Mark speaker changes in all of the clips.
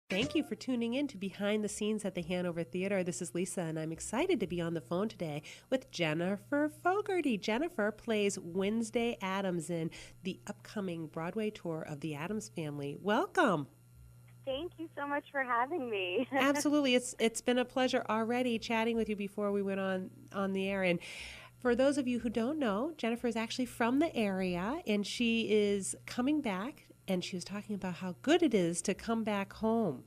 Speaker 1: Thank you for tuning in to Behind the Scenes at the Hanover Theatre. This is Lisa, and I'm excited to be on the phone today with Jennifer Fogarty. Jennifer plays Wednesday Addams in the upcoming Broadway tour of the Addams Family. Welcome.
Speaker 2: Thank you so much for having me.
Speaker 1: Absolutely. It's been a pleasure already chatting with you before we went on the air. And for those of you who don't know, Jennifer is actually from the area, and she is coming back, and she was talking about how good it is to come back home.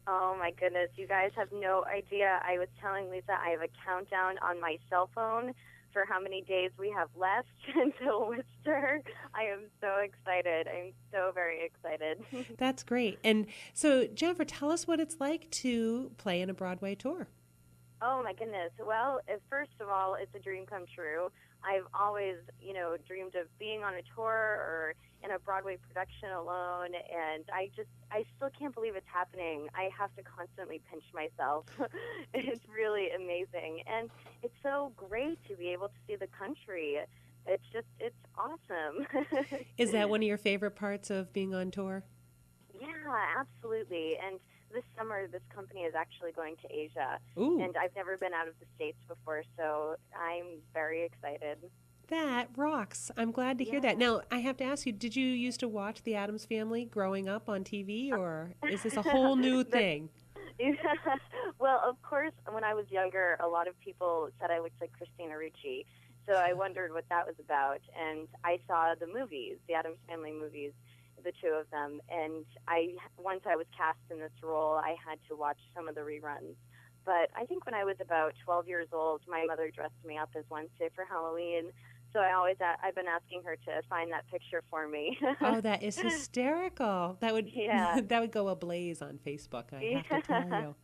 Speaker 2: Oh my goodness, you guys have no idea. I was telling Lisa I have a countdown on my cell phone for how many days we have left until Worcester. I am so excited. I'm so very excited.
Speaker 1: That's great. And so, Jennifer, tell us what it's like to play in a Broadway tour.
Speaker 2: Oh my goodness. Well, first of all, it's a dream come true. I've always, dreamed of being on a tour or in a Broadway production alone, and I still can't believe it's happening. I have to constantly pinch myself. It's really amazing, and it's so great to be able to see the country. It's awesome.
Speaker 1: Is that one of your favorite parts of being on tour?
Speaker 2: Yeah, absolutely. And this summer, this company is actually going to Asia.
Speaker 1: Ooh.
Speaker 2: And I've never been out of the States before, so I'm very excited.
Speaker 1: That rocks. I'm glad to hear that. Now, I have to ask you, did you used to watch the Addams Family growing up on TV, or is this a whole new thing?
Speaker 2: Well, of course, when I was younger, a lot of people said I looked like Christina Ricci, so I wondered what that was about. And I saw the movies, the Addams Family movies, the two of them, and once I was cast in this role, I had to watch some of the reruns. But I think when I was about 12 years old, my mother dressed me up as Wednesday for Halloween. So I've been asking her to find that picture for me.
Speaker 1: Oh, that is hysterical. That would that would go ablaze on Facebook, I have to tell you.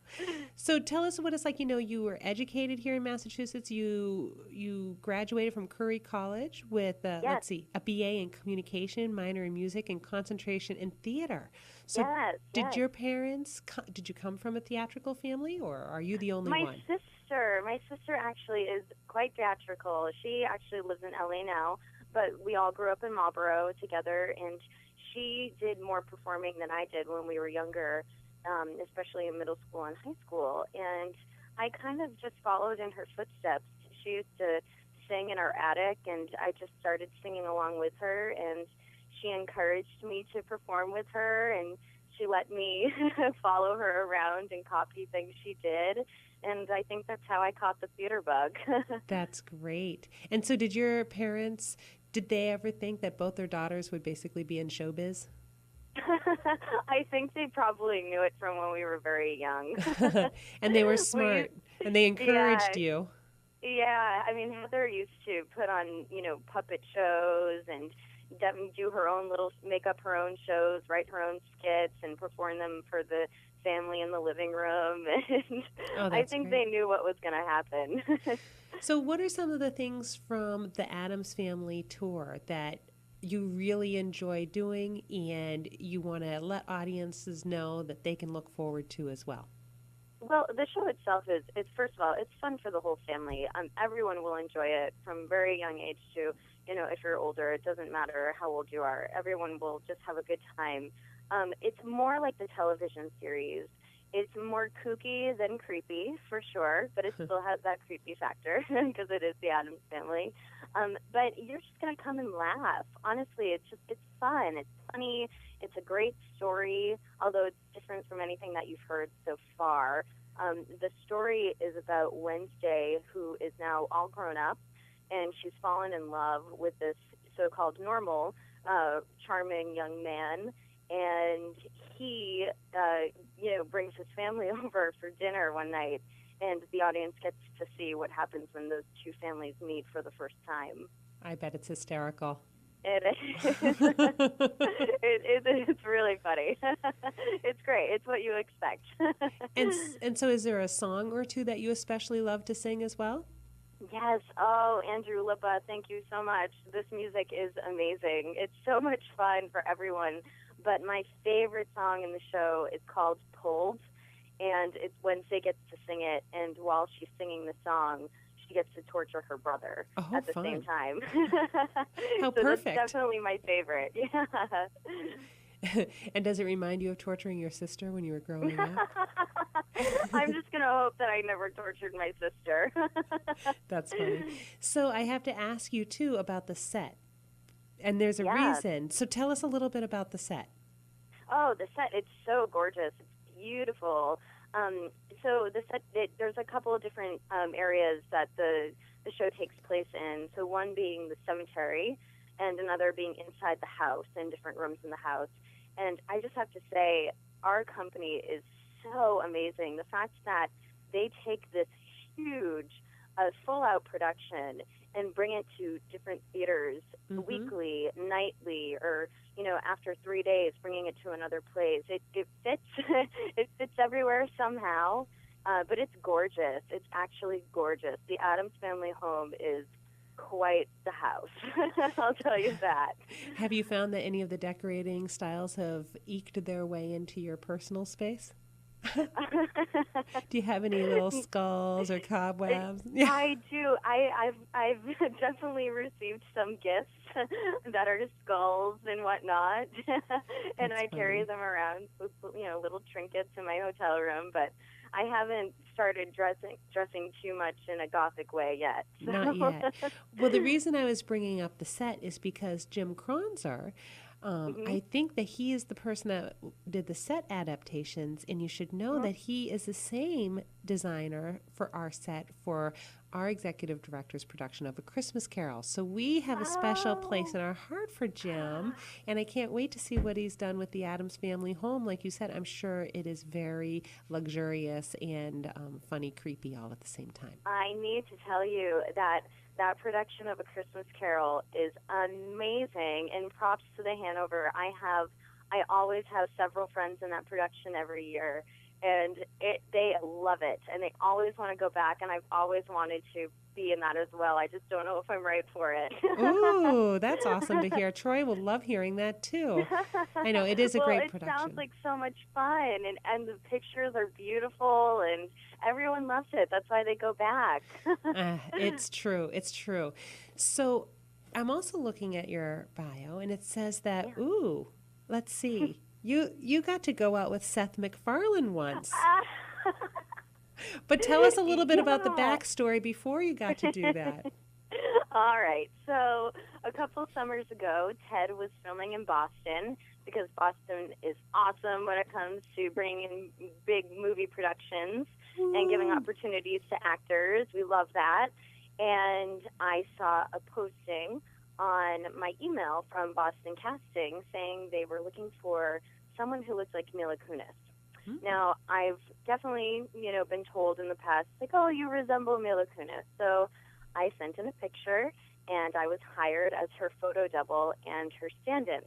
Speaker 1: So tell us what it's like. You were educated here in Massachusetts. You graduated from Curry College with
Speaker 2: Yes.
Speaker 1: a BA in communication, minor in music, and concentration in theater. So
Speaker 2: Yes.
Speaker 1: did your parents did you come from a theatrical family, or are you the only one?
Speaker 2: My sister actually is quite theatrical. She actually lives in LA now, but we all grew up in Marlborough together, and she did more performing than I did when we were younger, especially in middle school and high school. And I kind of just followed in her footsteps. She used to sing in our attic, and I just started singing along with her, and she encouraged me to perform with her, and she let me follow her around and copy things she did. And I think that's how I caught the theater bug.
Speaker 1: That's great. And so did your parents, did they ever think that both their daughters would basically be in showbiz?
Speaker 2: I think they probably knew it from when we were very young.
Speaker 1: And they were smart, and they encouraged you.
Speaker 2: Yeah, I mean, Heather used to put on, puppet shows and do her own make up her own shows, write her own skits, and perform them for the family in the living room. And I think
Speaker 1: great.
Speaker 2: they knew what was going to happen.
Speaker 1: So what are some of the things from the Addams Family tour that you really enjoy doing and you want to let audiences know that they can look forward to as well?
Speaker 2: Well, the show itself it's first of all, it's fun for the whole family. Everyone will enjoy it from very young age to, if you're older, it doesn't matter how old you are. Everyone will just have a good time. It's more like the television series. It's more kooky than creepy, for sure, but it still has that creepy factor because it is the Addams Family. But you're just going to come and laugh. Honestly, it's fun. It's funny. It's a great story, although it's different from anything that you've heard so far. The story is about Wednesday, who is now all grown up, and she's fallen in love with this so-called normal, charming young man. And he, brings his family over for dinner one night, and the audience gets to see what happens when those two families meet for the first time.
Speaker 1: I bet it's hysterical.
Speaker 2: It is. It's really funny. It's great. It's what you expect.
Speaker 1: And so is there a song or two that you especially love to sing as well?
Speaker 2: Yes. Oh, Andrew Lippa, thank you so much. This music is amazing. It's so much fun for everyone. But my favorite song in the show is called Pulled, and it's Wednesday gets to sing it, and while she's singing the song, she gets to torture her brother at the same time.
Speaker 1: How
Speaker 2: so
Speaker 1: perfect.
Speaker 2: That's definitely my favorite. Yeah.
Speaker 1: And does it remind you of torturing your sister when you were growing up?
Speaker 2: I'm just going to hope that I never tortured my sister.
Speaker 1: That's funny. So I have to ask you, too, about the set. And there's a
Speaker 2: Yeah.
Speaker 1: reason. So tell us a little bit about the set.
Speaker 2: Oh, the set, it's so gorgeous. It's beautiful. So the set, there's a couple of different areas that the show takes place in. So one being the cemetery and another being inside the house in different rooms in the house. And I just have to say, our company is so amazing. The fact that they take this huge, full-out production and bring it to different theaters weekly, nightly, or, after 3 days, bringing it to another place. It fits. It fits everywhere somehow, but it's gorgeous. It's actually gorgeous. The Addams Family home is quite the house. I'll tell you that.
Speaker 1: Have you found that any of the decorating styles have eked their way into your personal space? Do you have any little skulls or cobwebs?
Speaker 2: I do. I've definitely received some gifts that are skulls and whatnot, and I carry them around with little trinkets in my hotel room. But I haven't started dressing too much in a gothic way yet. So.
Speaker 1: Not yet. Well, the reason I was bringing up the set is because Jim Kronzer, I think that he is the person that did the set adaptations, and you should know that he is the same designer for our set for our executive director's production of A Christmas Carol. So we have a special place in our heart for Jim, and I can't wait to see what he's done with the Addams Family home. Like you said, I'm sure it is very luxurious and funny, creepy all at the same time.
Speaker 2: I need to tell you that production of A Christmas Carol is amazing, and props to the Hanover. I always have several friends in that production every year, and they love it, and they always want to go back, and I've always wanted to be in that as well. I just don't know if I'm right for it.
Speaker 1: Ooh, that's awesome to hear. Troy will love hearing that, too. I know, it is a great production.
Speaker 2: It sounds like so much fun, and the pictures are beautiful, and everyone loves it. That's why they go back.
Speaker 1: It's true. It's true. So I'm also looking at your bio, and it says that, ooh, let's see. You got to go out with Seth MacFarlane once. But tell us a little bit about the backstory before you got to do that.
Speaker 2: All right. So a couple summers ago, Ted was filming in Boston because Boston is awesome when it comes to bringing in big movie productions and giving opportunities to actors. We love that. And I saw a posting on my email from Boston Casting saying they were looking for someone who looks like Mila Kunis. Now, I've definitely, been told in the past, like, oh, you resemble Mila Kunis. So I sent in a picture, and I was hired as her photo double and her stand-in.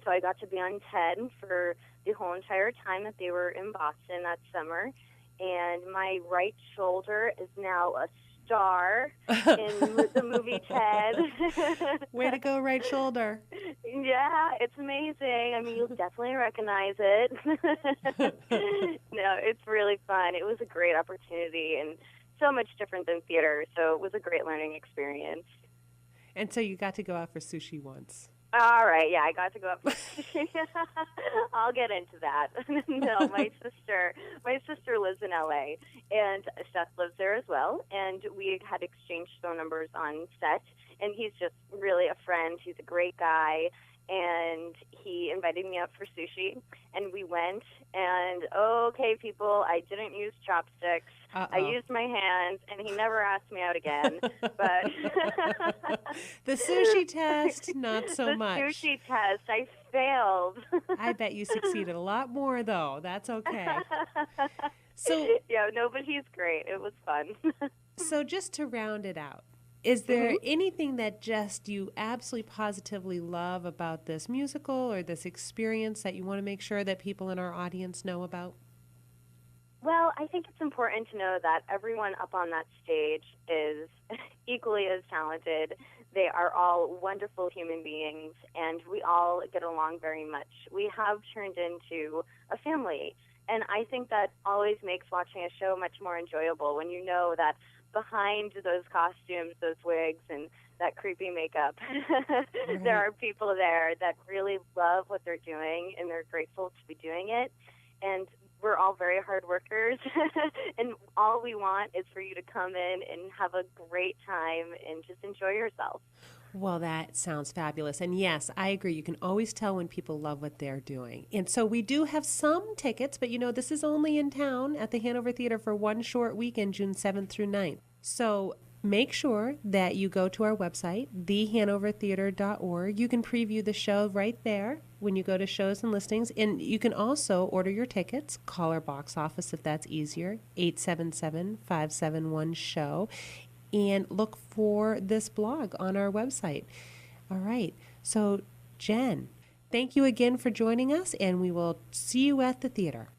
Speaker 2: So I got to be on Ted for the whole entire time that they were in Boston that summer. And my right shoulder is now a star in the movie Ted.
Speaker 1: Way to go, right shoulder.
Speaker 2: Yeah, it's amazing. I mean, you'll definitely recognize it. No, it's really fun. It was a great opportunity and so much different than theater, so it was a great learning experience.
Speaker 1: And so you got to go out for sushi once.
Speaker 2: All right, yeah, I got to go up. I'll get into that. No, my sister lives in LA, and Seth lives there as well. And we had exchanged phone numbers on set, and he's just really a friend. He's a great guy, and he invited me out for sushi, and we went. And okay, people, I didn't use chopsticks. I used my hands, and he never asked me out again. But
Speaker 1: the sushi test, not so much.
Speaker 2: The sushi test, I failed.
Speaker 1: I bet you succeeded a lot more, though. That's okay. So
Speaker 2: yeah, no, but he's great. It was fun.
Speaker 1: So just to round it out, is there anything that just you absolutely positively love about this musical or this experience that you want to make sure that people in our audience know about?
Speaker 2: Well, I think it's important to know that everyone up on that stage is equally as talented. They are all wonderful human beings, and we all get along very much. We have turned into a family, and I think that always makes watching a show much more enjoyable when you know that behind those costumes, those wigs, and that creepy makeup.
Speaker 1: Right.
Speaker 2: There are people there that really love what they're doing, and they're grateful to be doing it. And we're all very hard workers, and all we want is for you to come in and have a great time and just enjoy yourself.
Speaker 1: Well, that sounds fabulous. And yes, I agree. You can always tell when people love what they're doing. And so we do have some tickets, but this is only in town at the Hanover Theatre for one short weekend, June 7th through 9th. So make sure that you go to our website, thehanovertheatre.org. You can preview the show right there when you go to shows and listings. And you can also order your tickets. Call our box office if that's easier, 877-571-SHOW. And look for this blog on our website. All right. So, Jen, thank you again for joining us, and we will see you at the theater.